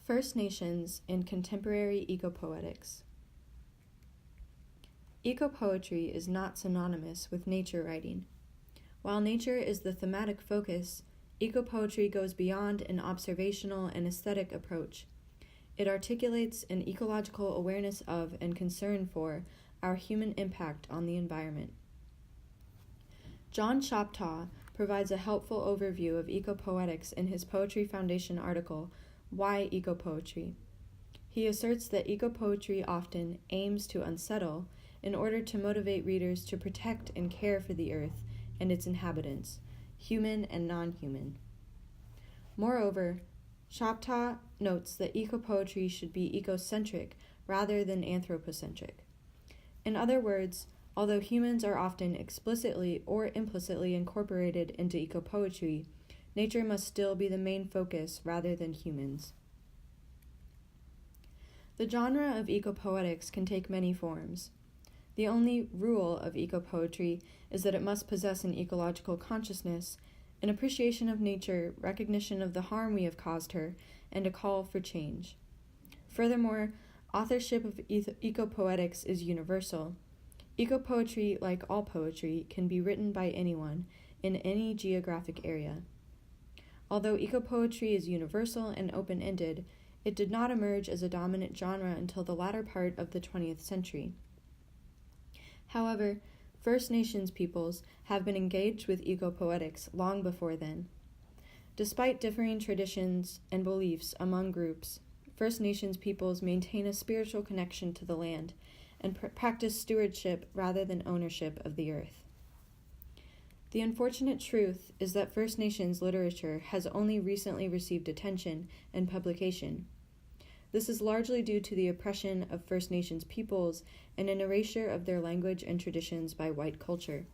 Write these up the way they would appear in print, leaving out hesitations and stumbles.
First Nations in Contemporary Ecopoetics. Ecopoetry is not synonymous with nature writing. While nature is the thematic focus, ecopoetry goes beyond an observational and aesthetic approach. It articulates an ecological awareness of and concern for our human impact on the environment. John Choctaw provides a helpful overview of ecopoetics in his Poetry Foundation article, Why Ecopoetry? He asserts that ecopoetry often aims to unsettle in order to motivate readers to protect and care for the earth and its inhabitants, human and non-human. Moreover, Choctaw notes that ecopoetry should be ecocentric rather than anthropocentric. In other words, although humans are often explicitly or implicitly incorporated into ecopoetry, nature must still be the main focus rather than humans. The genre of ecopoetics can take many forms. The only rule of ecopoetry is that it must possess an ecological consciousness, an appreciation of nature, recognition of the harm we have caused her, and a call for change. Furthermore, authorship of ecopoetics is universal. Ecopoetry, like all poetry, can be written by anyone in any geographic area. Although ecopoetry is universal and open-ended, it did not emerge as a dominant genre until the latter part of the 20th century. However, First Nations peoples have been engaged with ecopoetics long before then. Despite differing traditions and beliefs among groups, First Nations peoples maintain a spiritual connection to the land and practice stewardship rather than ownership of the earth. The unfortunate truth is that First Nations literature has only recently received attention and publication. This is largely due to the oppression of First Nations peoples and an erasure of their language and traditions by white culture.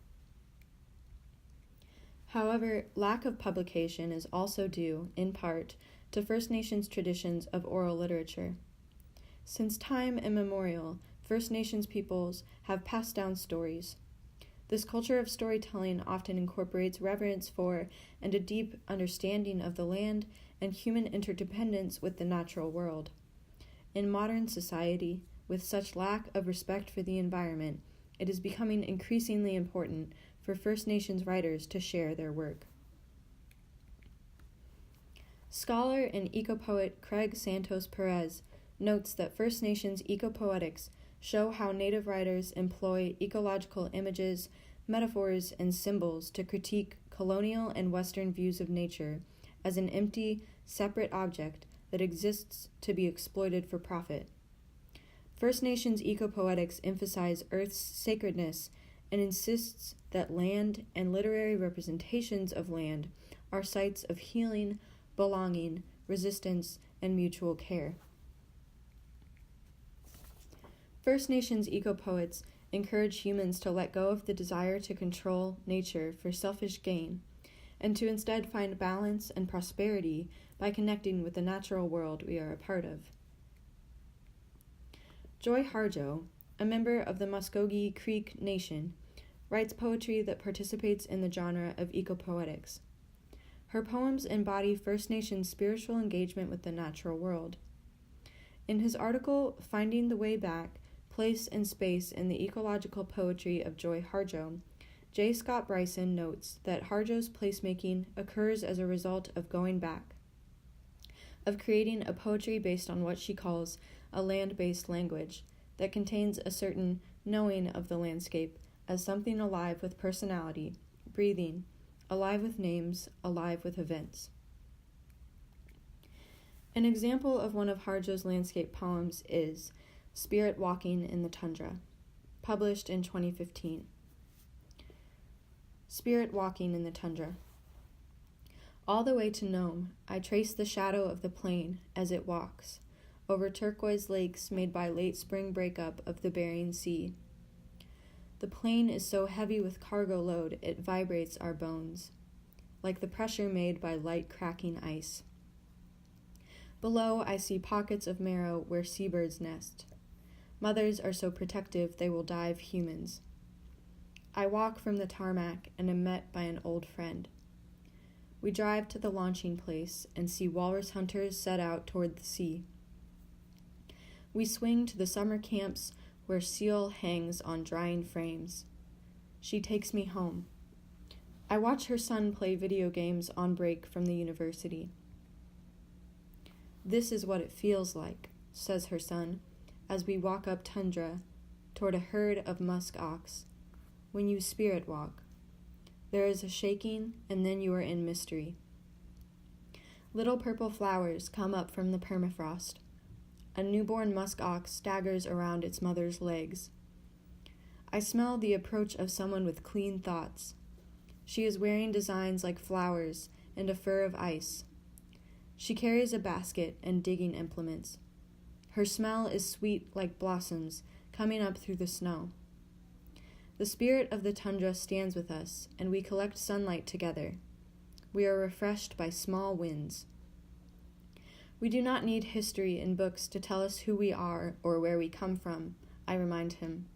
However, lack of publication is also due, in part, to First Nations traditions of oral literature. Since time immemorial, First Nations peoples have passed down stories. This culture of storytelling often incorporates reverence for and a deep understanding of the land and human interdependence with the natural world. In modern society, with such lack of respect for the environment, it is becoming increasingly important for First Nations writers to share their work. Scholar and ecopoet Craig Santos Perez notes that First Nations ecopoetics show how Native writers employ ecological images, metaphors, and symbols to critique colonial and Western views of nature as an empty, separate object that exists to be exploited for profit. First Nations ecopoetics emphasize Earth's sacredness and insists that land and literary representations of land are sites of healing, belonging, resistance, and mutual care. First Nations ecopoets encourage humans to let go of the desire to control nature for selfish gain, and to instead find balance and prosperity by connecting with the natural world we are a part of. Joy Harjo, a member of the Muskogee Creek Nation, writes poetry that participates in the genre of ecopoetics. Her poems embody First Nations spiritual engagement with the natural world. In his article, Finding the Way Back, Place and Space in the Ecological Poetry of Joy Harjo, J. Scott Bryson notes that Harjo's placemaking occurs as a result of going back, of creating a poetry based on what she calls a land-based language that contains a certain knowing of the landscape as something alive with personality, breathing, alive with names, alive with events. An example of one of Harjo's landscape poems is Spirit Walking in the Tundra, published in 2015. Spirit Walking in the Tundra. All the way to Nome, I trace the shadow of the plane as it walks, over turquoise lakes made by late spring breakup of the Bering Sea. The plane is so heavy with cargo load it vibrates our bones, like the pressure made by light cracking ice. Below, I see pockets of marrow where seabirds nest. Mothers are so protective they will dive humans. I walk from the tarmac and am met by an old friend. We drive to the launching place and see walrus hunters set out toward the sea. We swing to the summer camps where seal hangs on drying frames. She takes me home. I watch her son play video games on break from the university. This is what it feels like, says her son, as we walk up tundra toward a herd of musk ox. When you spirit walk, there is a shaking, and then you are in mystery. Little purple flowers come up from the permafrost. A newborn musk ox staggers around its mother's legs. I smell the approach of someone with clean thoughts. She is wearing designs like flowers and a fur of ice. She carries a basket and digging implements. Her smell is sweet like blossoms coming up through the snow. The spirit of the tundra stands with us, and we collect sunlight together. We are refreshed by small winds. We do not need history in books to tell us who we are or where we come from, I remind him.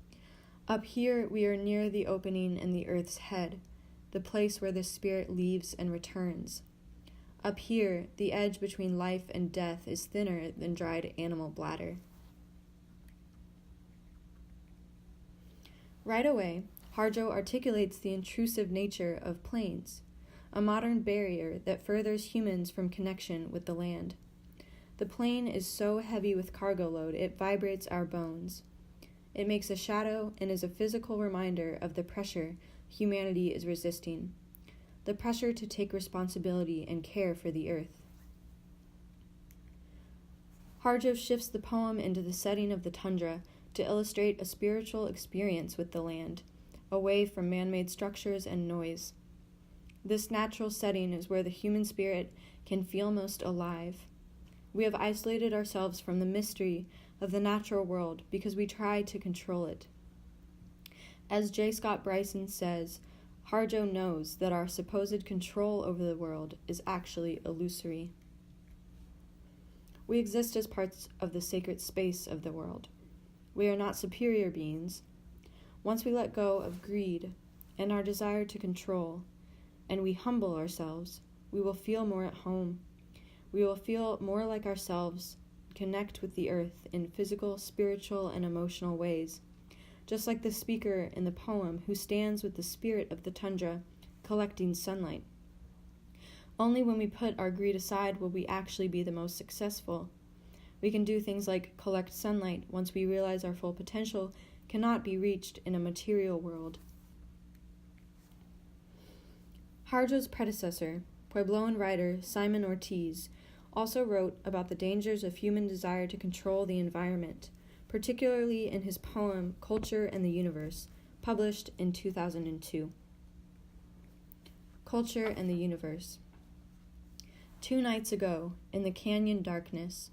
Up here we are near the opening in the earth's head, the place where the spirit leaves and returns. Up here, the edge between life and death is thinner than dried animal bladder. Right away, Harjo articulates the intrusive nature of plains, a modern barrier that furthers humans from connection with the land. The plain is so heavy with cargo load it vibrates our bones. It makes a shadow and is a physical reminder of the pressure humanity is resisting, the pressure to take responsibility and care for the earth. Harjo shifts the poem into the setting of the tundra to illustrate a spiritual experience with the land, away from man-made structures and noise. This natural setting is where the human spirit can feel most alive. We have isolated ourselves from the mystery of the natural world because we try to control it. As J. Scott Bryson says, Harjo knows that our supposed control over the world is actually illusory. We exist as parts of the sacred space of the world. We are not superior beings. Once we let go of greed and our desire to control, and we humble ourselves, we will feel more at home. We will feel more like ourselves, connect with the earth in physical, spiritual, and emotional ways, just like the speaker in the poem who stands with the spirit of the tundra, collecting sunlight. Only when we put our greed aside will we actually be the most successful. We can do things like collect sunlight once we realize our full potential cannot be reached in a material world. Harjo's predecessor, Puebloan writer Simon Ortiz, also wrote about the dangers of human desire to control the environment, particularly in his poem Culture and the Universe, published in 2002. Culture and the Universe. 2 nights ago, in the canyon darkness,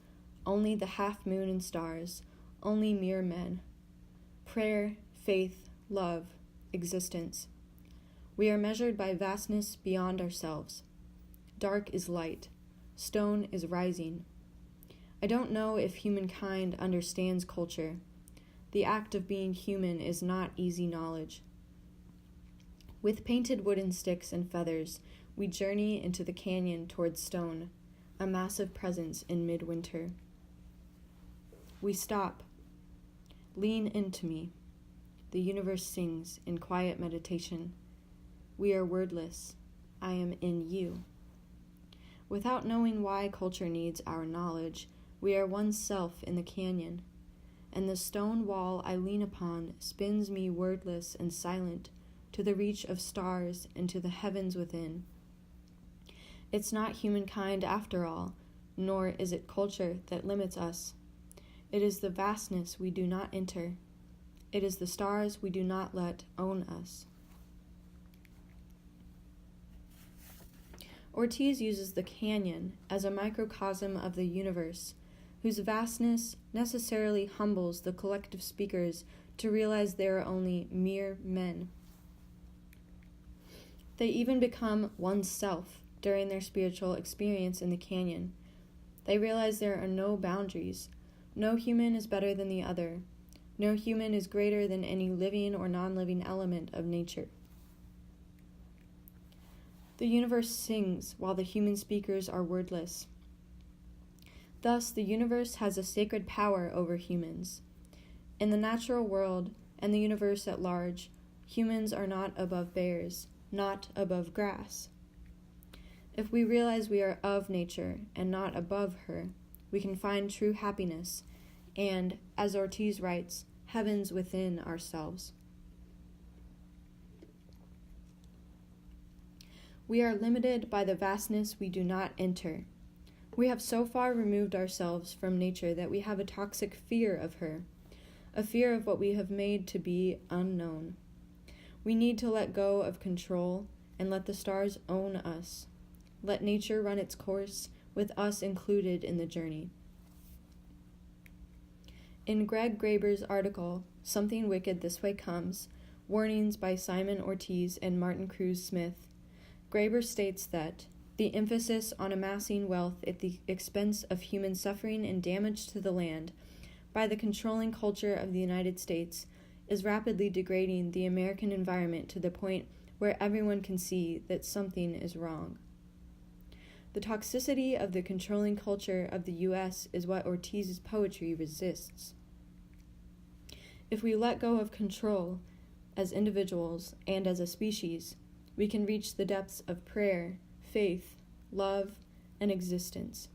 only the half moon and stars, only mere men. Prayer, faith, love, existence. We are measured by vastness beyond ourselves. Dark is light. Stone is rising. I don't know if humankind understands culture. The act of being human is not easy knowledge. With painted wooden sticks and feathers, we journey into the canyon towards stone, a massive presence in midwinter. We stop. Lean into me. The universe sings in quiet meditation. We are wordless. I am in you. Without knowing why culture needs our knowledge, we are oneself in the canyon, and the stone wall I lean upon spins me wordless and silent to the reach of stars and to the heavens within. It's not humankind after all, nor is it culture that limits us. It is the vastness we do not enter. It is the stars we do not let own us. Ortiz uses the canyon as a microcosm of the universe, whose vastness necessarily humbles the collective speakers to realize they are only mere men. They even become oneself during their spiritual experience in the canyon. They realize there are no boundaries. No human is better than the other. No human is greater than any living or non-living element of nature. The universe sings while the human speakers are wordless. Thus, the universe has a sacred power over humans. In the natural world and the universe at large, humans are not above bears, not above grass. If we realize we are of nature and not above her, we can find true happiness and, as Ortiz writes, heavens within ourselves. We are limited by the vastness we do not enter. We have so far removed ourselves from nature that we have a toxic fear of her, a fear of what we have made to be unknown. We need to let go of control and let the stars own us. Let nature run its course, with us included in the journey. In Greg Graeber's article, Something Wicked This Way Comes, Warnings by Simon Ortiz and Martin Cruz Smith, Graeber states that the emphasis on amassing wealth at the expense of human suffering and damage to the land by the controlling culture of the United States is rapidly degrading the American environment to the point where everyone can see that something is wrong. The toxicity of the controlling culture of the U.S. is what Ortiz's poetry resists. If we let go of control as individuals and as a species, we can reach the depths of prayer, faith, love, and existence.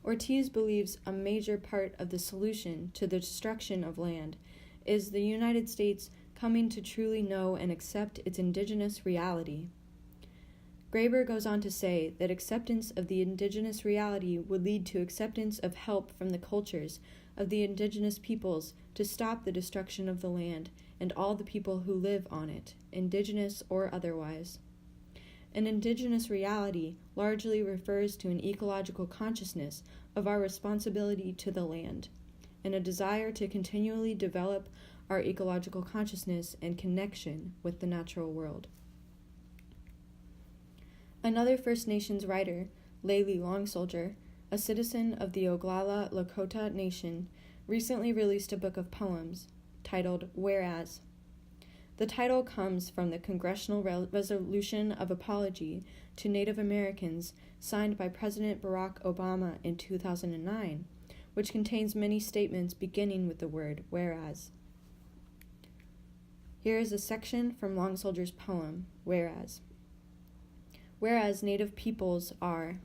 Ortiz believes a major part of the solution to the destruction of land is the United States coming to truly know and accept its indigenous reality. Graeber goes on to say that acceptance of the indigenous reality would lead to acceptance of help from the cultures of the indigenous peoples to stop the destruction of the land and all the people who live on it, indigenous or otherwise. An indigenous reality largely refers to an ecological consciousness of our responsibility to the land, and a desire to continually develop our ecological consciousness and connection with the natural world. Another First Nations writer, Layli Longsoldier, a citizen of the Oglala Lakota Nation, recently released a book of poems titled Whereas. The title comes from the Congressional Resolution of Apology to Native Americans signed by President Barack Obama in 2009, which contains many statements beginning with the word whereas. Here is a section from Longsoldier's poem, Whereas. Whereas Native peoples are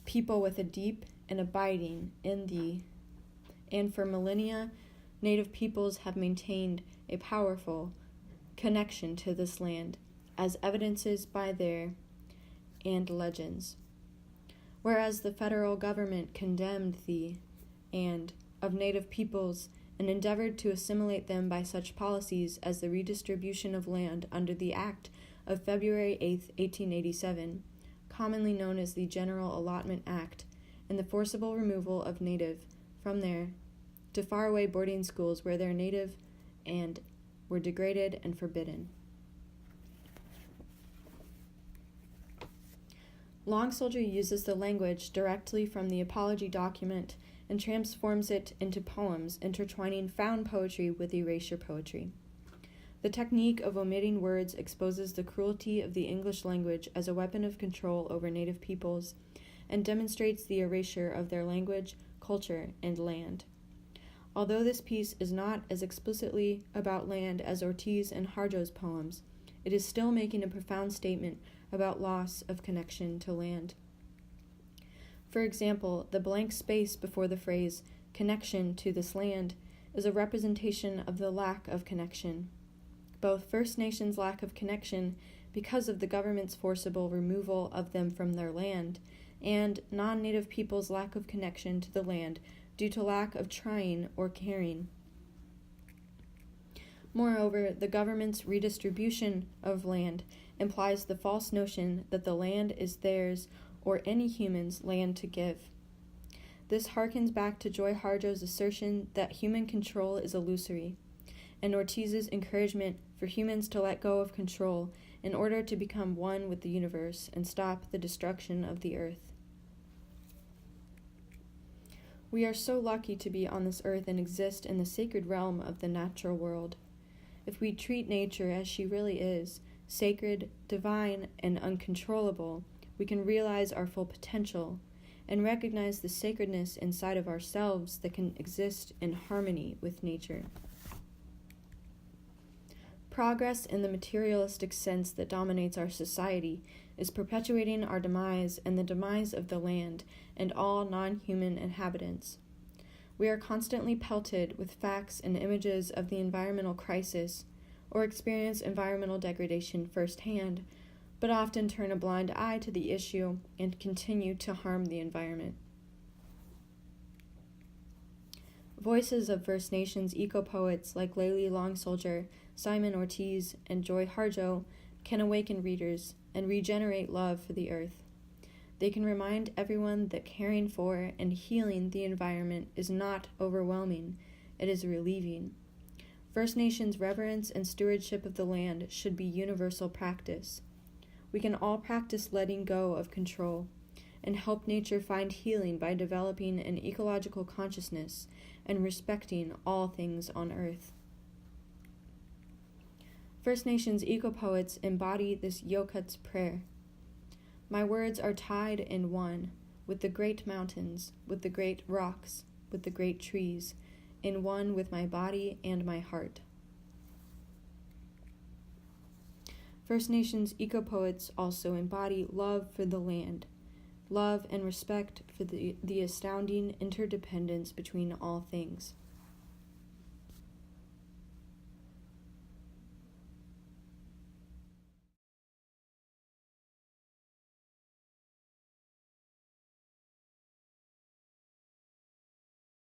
people with a deep and abiding in thee, and for millennia, Native peoples have maintained a powerful connection to this land, as evidences by their and legends. Whereas the federal government condemned thee and of Native peoples and endeavored to assimilate them by such policies as the redistribution of land under the Act of February 8, 1887, commonly known as the General Allotment Act, and the forcible removal of Native from there to faraway boarding schools where their native and were degraded and forbidden. Longsoldier uses the language directly from the apology document and transforms it into poems, intertwining found poetry with erasure poetry. The technique of omitting words exposes the cruelty of the English language as a weapon of control over Native peoples and demonstrates the erasure of their language, culture, and land. Although this piece is not as explicitly about land as Ortiz and Harjo's poems, it is still making a profound statement about loss of connection to land. For example, the blank space before the phrase, connection to this land, is a representation of the lack of connection. Both First Nations' lack of connection because of the government's forcible removal of them from their land, and non-Native peoples' lack of connection to the land due to lack of trying or caring. Moreover, the government's redistribution of land implies the false notion that the land is theirs or any human's land to give. This harkens back to Joy Harjo's assertion that human control is illusory, and Ortiz's encouragement for humans to let go of control in order to become one with the universe and stop the destruction of the earth. We are so lucky to be on this earth and exist in the sacred realm of the natural world. If we treat nature as she really is, sacred, divine, and uncontrollable, we can realize our full potential and recognize the sacredness inside of ourselves that can exist in harmony with nature. Progress in the materialistic sense that dominates our society is perpetuating our demise and the demise of the land and all non-human inhabitants. We are constantly pelted with facts and images of the environmental crisis, or experience environmental degradation firsthand, but often turn a blind eye to the issue and continue to harm the environment. Voices of First Nations eco-poets like Layli Long Soldier, Simon Ortiz, and Joy Harjo can awaken readers and regenerate love for the earth. They can remind everyone that caring for and healing the environment is not overwhelming, it is relieving. First Nations reverence and stewardship of the land should be universal practice. We can all practice letting go of control and help nature find healing by developing an ecological consciousness and respecting all things on earth. First Nations eco-poets embody this Yokut's prayer. My words are tied in one, with the great mountains, with the great rocks, with the great trees, in one with my body and my heart. First Nations eco-poets also embody love for the land, love and respect for the astounding interdependence between all things.